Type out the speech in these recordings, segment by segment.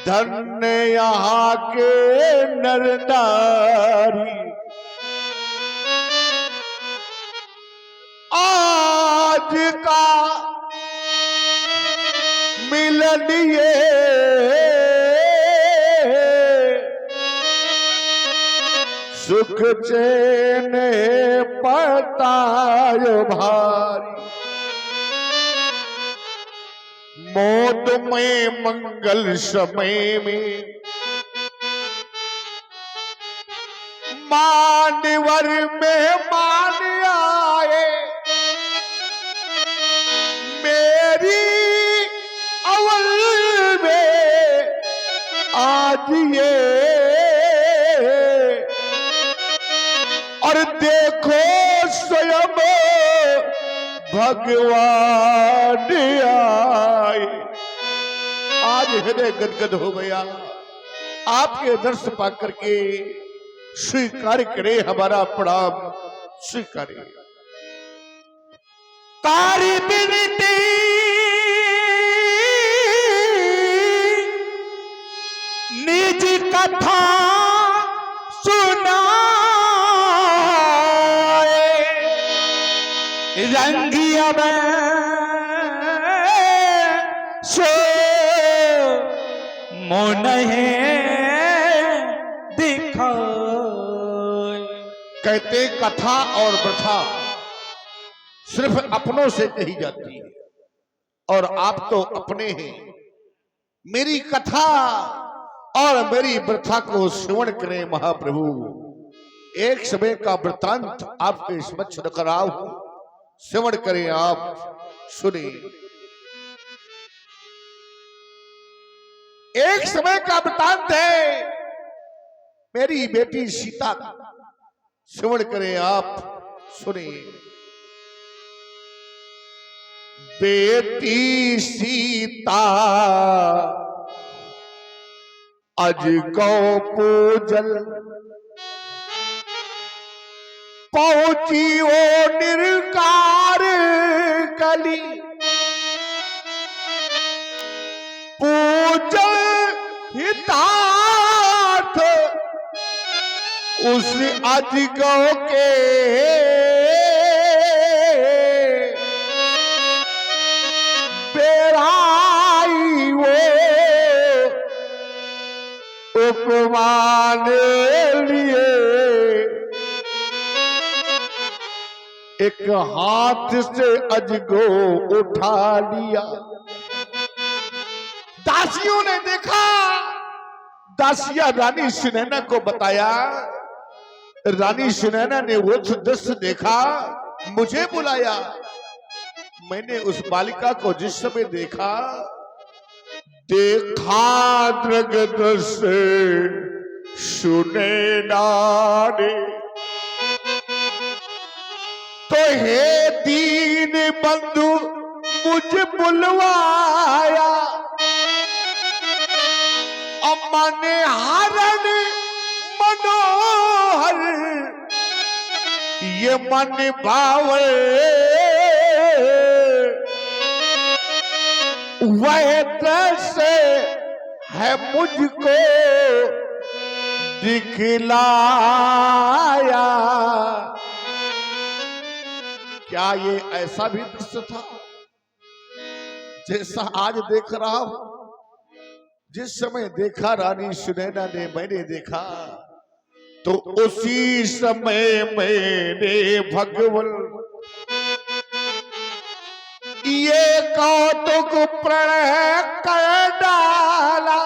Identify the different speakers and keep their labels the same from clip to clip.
Speaker 1: धन्य यहाँ के नर नारी, आज का मिलन ये सुख चैन पतायो भारी। मौत में मंगल समय में मानवर में मान आए, मेरी अवल में आज ये और देखो स्वयं भगवान आए। आज हृदय गदगद हो गया, आपके दर्शन पा करके स्वीकार करे हमारा प्रणाम स्वीकार। तारी बिनती निज कथा सुनाए, रंगिया सो मोन दिखा। कहते कथा और प्रथा सिर्फ अपनों से कही जाती है और आप तो अपने हैं। मेरी कथा और मेरी प्रथा को श्रवण करें महाप्रभु। एक समय का वृतांत आपके समक्ष रख रहा हूं, श्रवण करें आप, सुने। एक समय का वृतांत है, मेरी बेटी सीता, श्रवण करें आप, सुने। बेटी सीता अज गौ पूजल, पहुंची ओ निरकार कली, पूजल हितार्थ उस अज गौ के, बेराई वो उपमान लिए। एक हाथ से अजगो उठा लिया, दासियों ने देखा, दासिया रानी सुनैना को बताया, रानी सुनैना ने वो दृश्य देखा, मुझे बुलाया। मैंने उस बालिका को जिस समय देखा, देखा दृगद से सुनैना ने, तो हे दीन बंधु मुझे बुलवाया। अम्मा ने हरण मनोहर ये मन भावे, वह दृश्य है मुझको दिखलाया। क्या ये ऐसा भी दृश्य था जैसा आज देख रहा हूं? जिस समय देखा रानी सुनैना ने, मैंने देखा तो उसी समय मैंने भगवन ये कौतुक प्रणय कर डाला।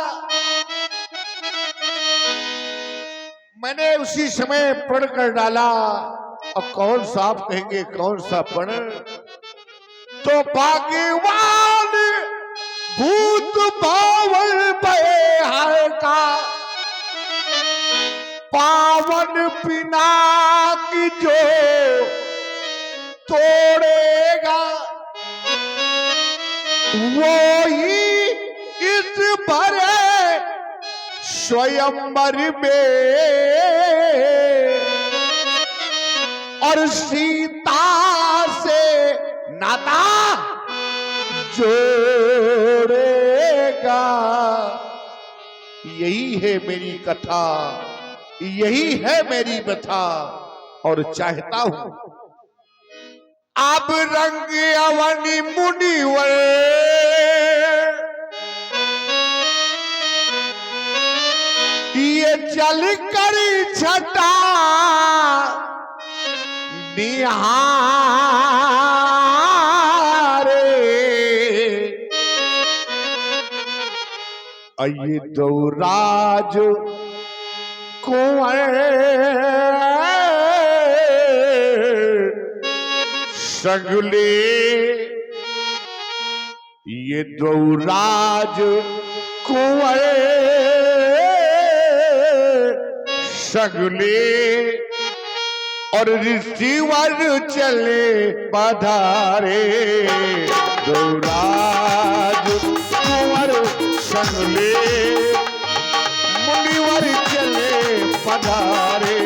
Speaker 1: मैंने उसी समय प्रण कर डाला। अब कौन सा आप कहेंगे, कौन सा प्रण? तो भाग्यवान भूत भावन बहार का पावन पिनाकी जो तोड़ेगा, वो ही इस भरे स्वयंवर में और सीता से नाता जोड़ेगा। यही है मेरी कथा, यही है मेरी व्यथा, और चाहता हूं अब रंग अवनी मुनिवर ये चल कर छटा निहारे। ये दौराज कुंवर सगले, ये दौराज कुंवर सगले, और ऋषिवर चले पधारे। दौराज कुंवर सगले, मुनिवर चले पधारे।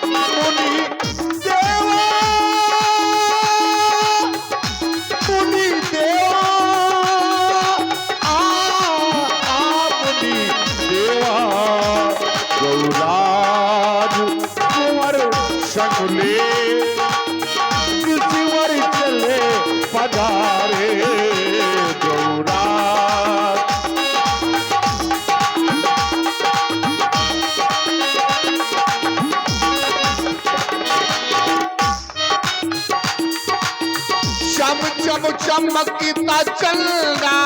Speaker 1: मुनि देवा, मुनि देवा, मुनि देवा। दौराज कुंवर सगले, ऋषिवर चले पधारे। दौराज चम चम चमकता चंदा,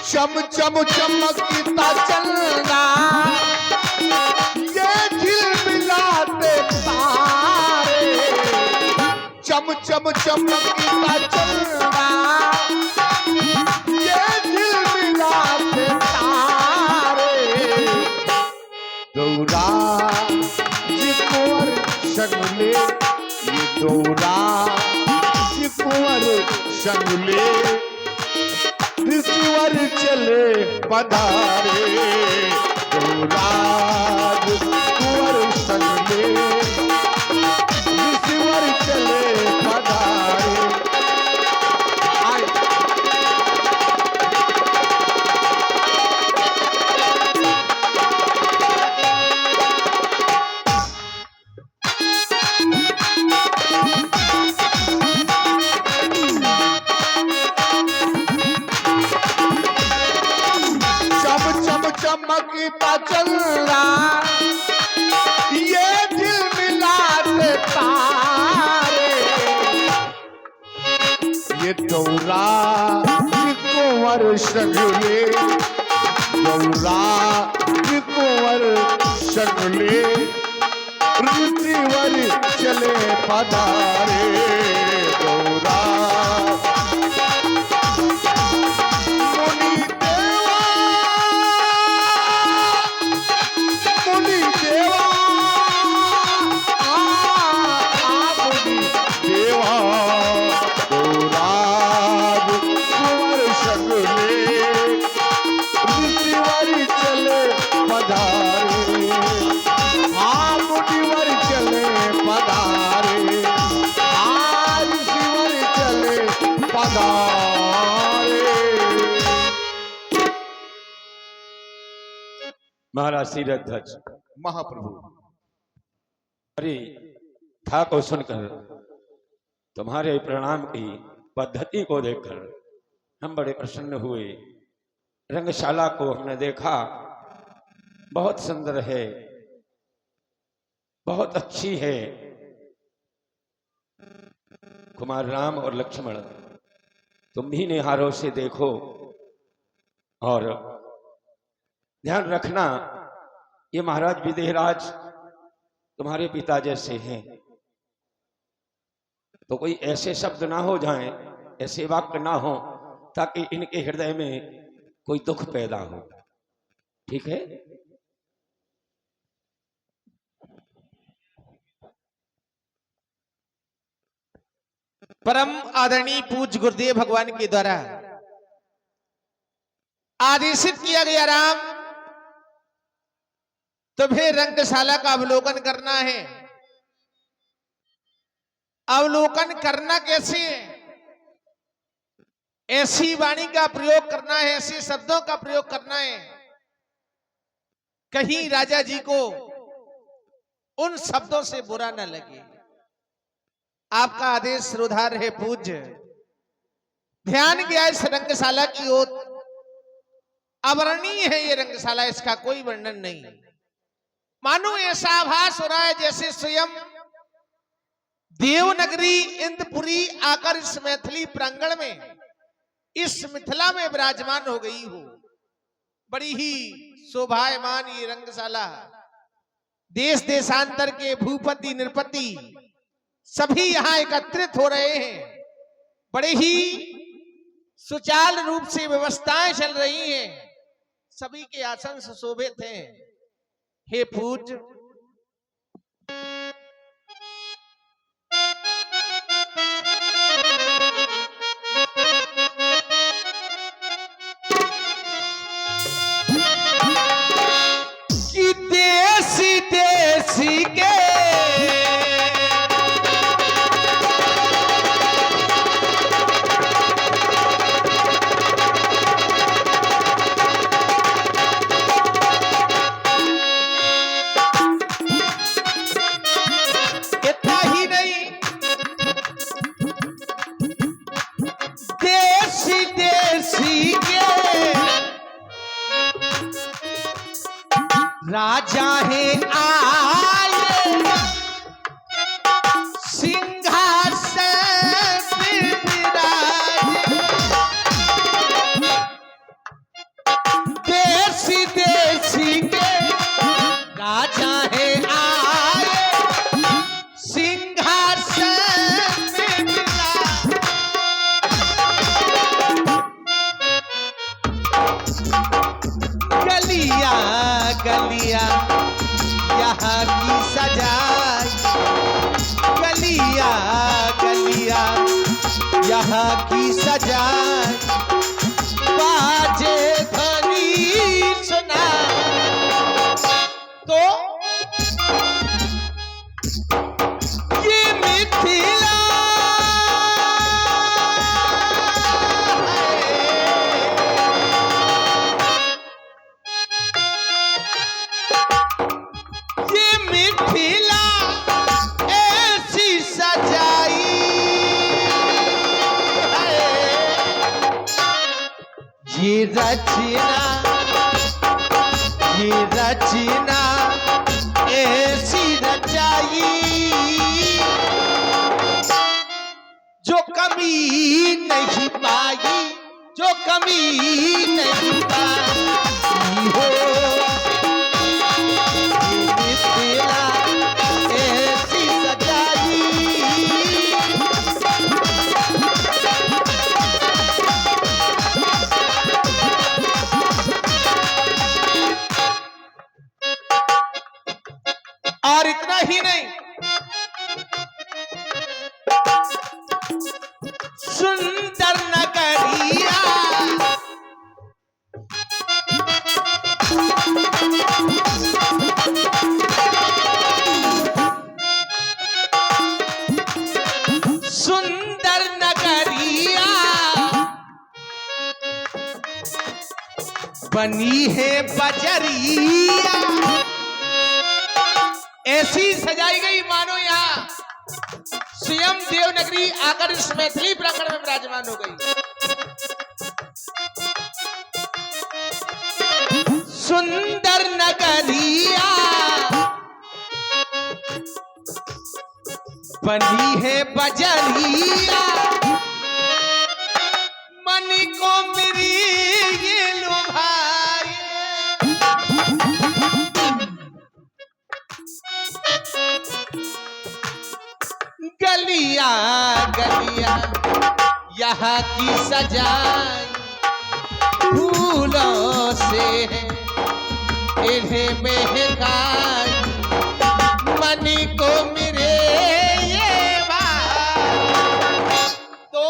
Speaker 1: चम चम चमकता चंदा, ये झिलमिलाते तारे। चम चम चमकता चंदा, ये झिलमिलाते तारे। दौराज कुंवर सगले, ये दौराज कुंवर सगले, ऋषिवर चले पधारे। दौराज कुंवर सगले, ऋषिवर चले पधारे। चमकता चंदा, ये झिलमिलाते तारे। ये दौराज कुंवर सगले, दौराज कुंवर सगले, ऋषिवर चले पधारे। दौराज मुनि देवा, मुनि देवा, मुनि देवा। दौराज कुंवर सगले, ऋषिवर चले पधारे। मुनिवर चले पधारे, ऋषिवर चले पधारे।
Speaker 2: महाराज सिरध्वज
Speaker 1: महाप्रभु,
Speaker 2: अरे था को सुनकर तुम्हारे प्रणाम की पद्धति को देखकर हम बड़े प्रसन्न हुए। रंगशाला को हमने देखा, बहुत सुंदर है, बहुत अच्छी है। कुमार राम और लक्ष्मण, तुम भी निहारों से देखो और ध्यान रखना, ये महाराज विदेहराज तुम्हारे पिता जैसे हैं, तो कोई ऐसे शब्द ना हो जाएं, ऐसे वाक्य ना हो ताकि इनके हृदय में कोई दुख पैदा हो। ठीक है?
Speaker 3: परम आदरणीय पूज्य गुरुदेव भगवान के द्वारा आदेशित किया गया राम तुम्हें रंगशाला का अवलोकन करना है। अवलोकन करना कैसे है? ऐसी वाणी का प्रयोग करना है, ऐसे शब्दों का प्रयोग करना है, कहीं राजा जी को उन शब्दों से बुरा न लगे। आपका आदेश सिरोधार है पूज्य। ध्यान गया इस रंगशाला की ओर। अवर्णीय है ये रंगशाला, इसका कोई वर्णन नहीं। मानो ऐसा आभास हो रहा है जैसे स्वयं देवनगरी इंद्रपुरी आकर इस मैथिली प्रांगण में, इस मिथिला में विराजमान हो गई हो। बड़ी ही शोभायमान ये रंगशाला। देश देशांतर के भूपति नृपति सभी यहां एकत्रित हो रहे हैं। बड़े ही सुचारू रूप से व्यवस्थाएं चल रही हैं। सभी के आसन सुशोभित हैं। हे पूज्य, कि देसी देसी के इतना ही नहीं, देसी देसी के राजा है आए, सिंहासन पे विराजे। देसी देसी के राजा है आए, सिंहासन पे विराजे। गलियां गलियां यहाँ की सजाई, गलियां गलियां यहाँ की सजाई, बाजे ध्वनि सुना। तो ये मिथिला मिथिला ऐसी सजाई है। ये रचना ऐसी रचाई, जो कमी नहीं पाई, जो कमी नहीं पाई हो। ऐसी सजाई, और इतना ही नहीं, सुंदर नगरिया सुंदर नगरिया बनी है बजरिया। ऐसी सजाई गई मानो यहाँ स्वयं देवनगरी आकर इस मैथिली प्रांगण में विराजमान हो गई। सुंदर नगरिया बनी है बजरिया, मन को मेरी ये लुभाए। गलियां गलियां यहाँ की सजाई, फूलों से इन्हें महकाई, मन को मेरे ये बात। तो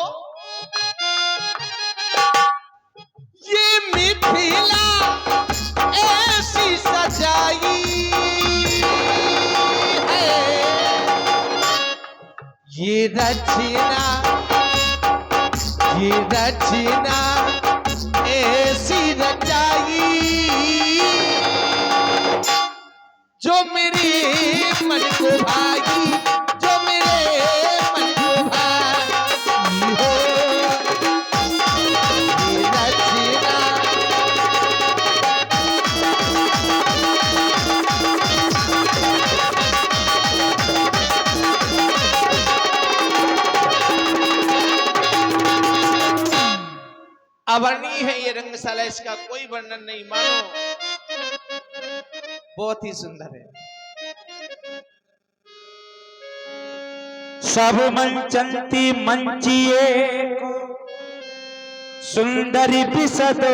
Speaker 3: ये मिथिला ऐसी सजाई ये रचना ऐसी रचाई जो मेरे मन को भाई, जो मेरे मन को भाई हो। ये रचना अवर्णीय है ये रंगशाला, इसका कोई वर्णन नहीं, मानो बहुत ही सुंदर है।
Speaker 4: सब मंचंती मंचिए सुंदरी बिसद